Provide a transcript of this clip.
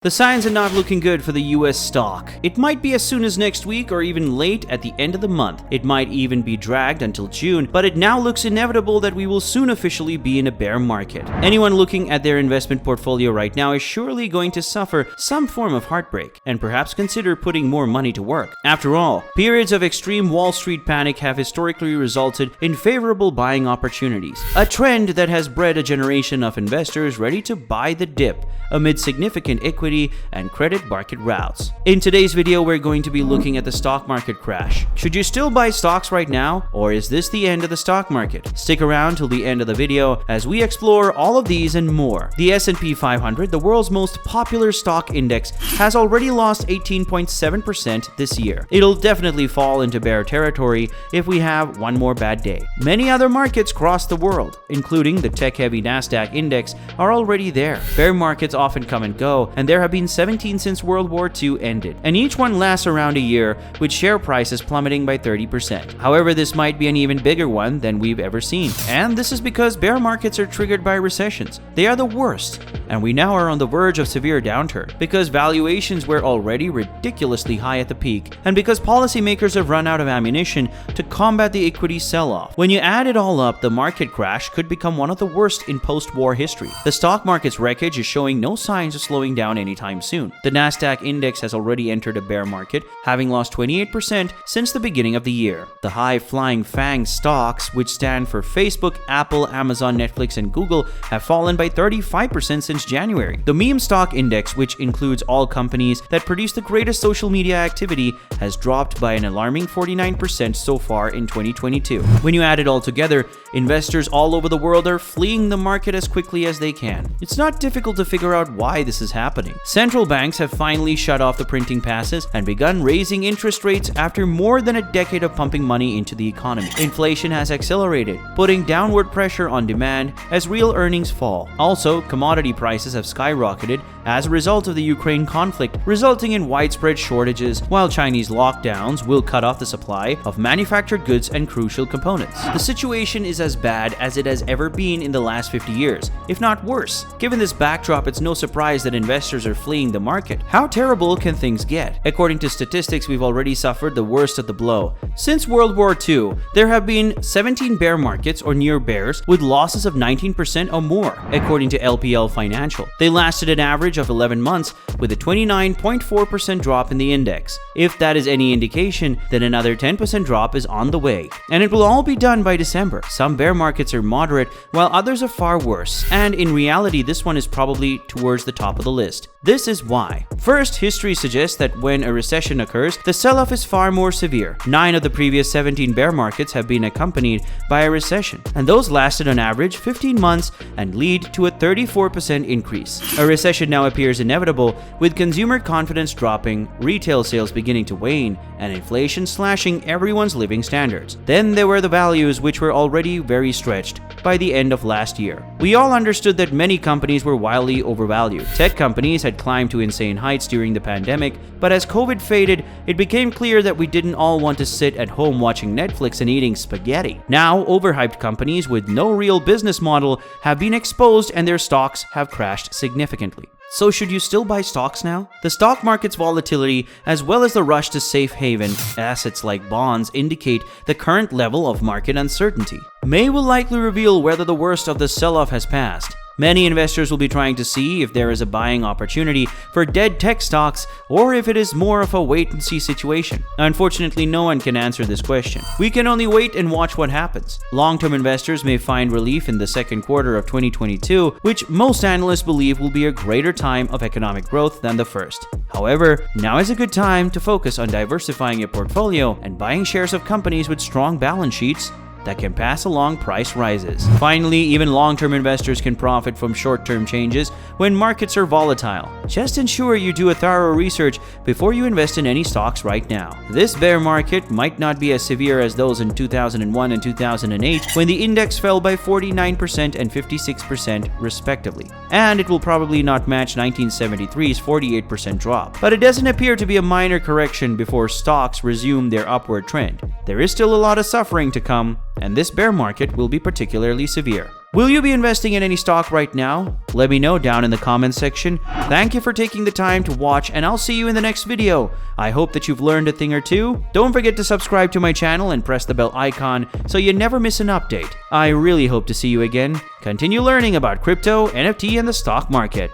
The signs are not looking good for the US stock. It might be as soon as next week or even late at the end of the month. It might even be dragged until June, but it now looks inevitable that we will soon officially be in a bear market. Anyone looking at their investment portfolio right now is surely going to suffer some form of heartbreak and perhaps consider putting more money to work. After all, periods of extreme Wall Street panic have historically resulted in favorable buying opportunities, a trend that has bred a generation of investors ready to buy the dip amid significant equity and credit market routes. In today's video, we're going to be looking at the stock market crash. Should you still buy stocks right now, or is this the end of the stock market? Stick around till the end of the video as we explore all of these and more. The S&P 500, the world's most popular stock index, has already lost 18.7% this year. It'll definitely fall into bear territory if we have one more bad day. Many other markets across the world, including the tech-heavy Nasdaq index, are already there. Bear markets often come and go, and there have been 17 since World War II ended, and each one lasts around a year, with share prices plummeting by 30%. However, this might be an even bigger one than we've ever seen, and this is because bear markets are triggered by recessions. They are the worst, and we now are on the verge of severe downturn, because valuations were already ridiculously high at the peak, and because policymakers have run out of ammunition to combat the equity sell-off. When you add it all up, the market crash could become one of the worst in post-war history. The stock market's wreckage is showing no signs of slowing down anytime soon. The Nasdaq index has already entered a bear market, having lost 28% since the beginning of the year. The high-flying FANG stocks, which stand for Facebook, Apple, Amazon, Netflix, and Google, have fallen by 35% since January. The meme stock index, which includes all companies that produce the greatest social media activity, has dropped by an alarming 49% so far in 2022. When you add it all together, investors all over the world are fleeing the market as quickly as they can. It's not difficult to figure out why this is happening. Central banks have finally shut off the printing passes and begun raising interest rates after more than a decade of pumping money into the economy. Inflation has accelerated, putting downward pressure on demand as real earnings fall. Also, commodity prices have skyrocketed as a result of the Ukraine conflict, resulting in widespread shortages, while Chinese lockdowns will cut off the supply of manufactured goods and crucial components. The situation is as bad as it has ever been in the last 50 years, if not worse. Given this backdrop, it's no surprise that investors are fleeing the market. How terrible can things get? According to statistics, we've already suffered the worst of the blow. Since World War II, there have been 17 bear markets or near bears with losses of 19% or more, according to LPL Financial. They lasted an average of 11 months with a 29.4% drop in the index. If that is any indication, then another 10% drop is on the way, and it will all be done by December. Some bear markets are moderate, while others are far worse, and in reality, this one is probably towards the top of the list. This is why. First, history suggests that when a recession occurs, the sell-off is far more severe. 9 of the previous 17 bear markets have been accompanied by a recession, and those lasted on average 15 months and lead to a 34% increase. A recession now appears inevitable, with consumer confidence dropping, retail sales beginning to wane, and inflation slashing everyone's living standards. Then there were the values, which were already very stretched by the end of last year. We all understood that many companies were wildly overvalued. Tech companies had climbed to insane heights during the pandemic, but as COVID faded, it became clear that we didn't all want to sit at home watching Netflix and eating spaghetti. Now, overhyped companies with no real business model have been exposed and their stocks have crashed significantly. So should you still buy stocks now? The stock market's volatility, as well as the rush to safe haven assets like bonds, indicate the current level of market uncertainty. May will likely reveal whether the worst of the sell-off has passed. Many investors will be trying to see if there is a buying opportunity for dead tech stocks or if it is more of a wait-and-see situation. Unfortunately, no one can answer this question. We can only wait and watch what happens. Long-term investors may find relief in the second quarter of 2022, which most analysts believe will be a greater time of economic growth than the first. However, now is a good time to focus on diversifying your portfolio and buying shares of companies with strong balance sheets that can pass along price rises. Finally, even long-term investors can profit from short-term changes when markets are volatile. Just ensure you do a thorough research before you invest in any stocks right now. This bear market might not be as severe as those in 2001 and 2008, when the index fell by 49% and 56% respectively. And it will probably not match 1973's 48% drop. But it doesn't appear to be a minor correction before stocks resume their upward trend. There is still a lot of suffering to come, and this bear market will be particularly severe. Will you be investing in any stock right now? Let me know down in the comments section. Thank you for taking the time to watch, and I'll see you in the next video. I hope that you've learned a thing or two. Don't forget to subscribe to my channel and press the bell icon so you never miss an update. I really hope to see you again. Continue learning about crypto, NFT, and the stock market.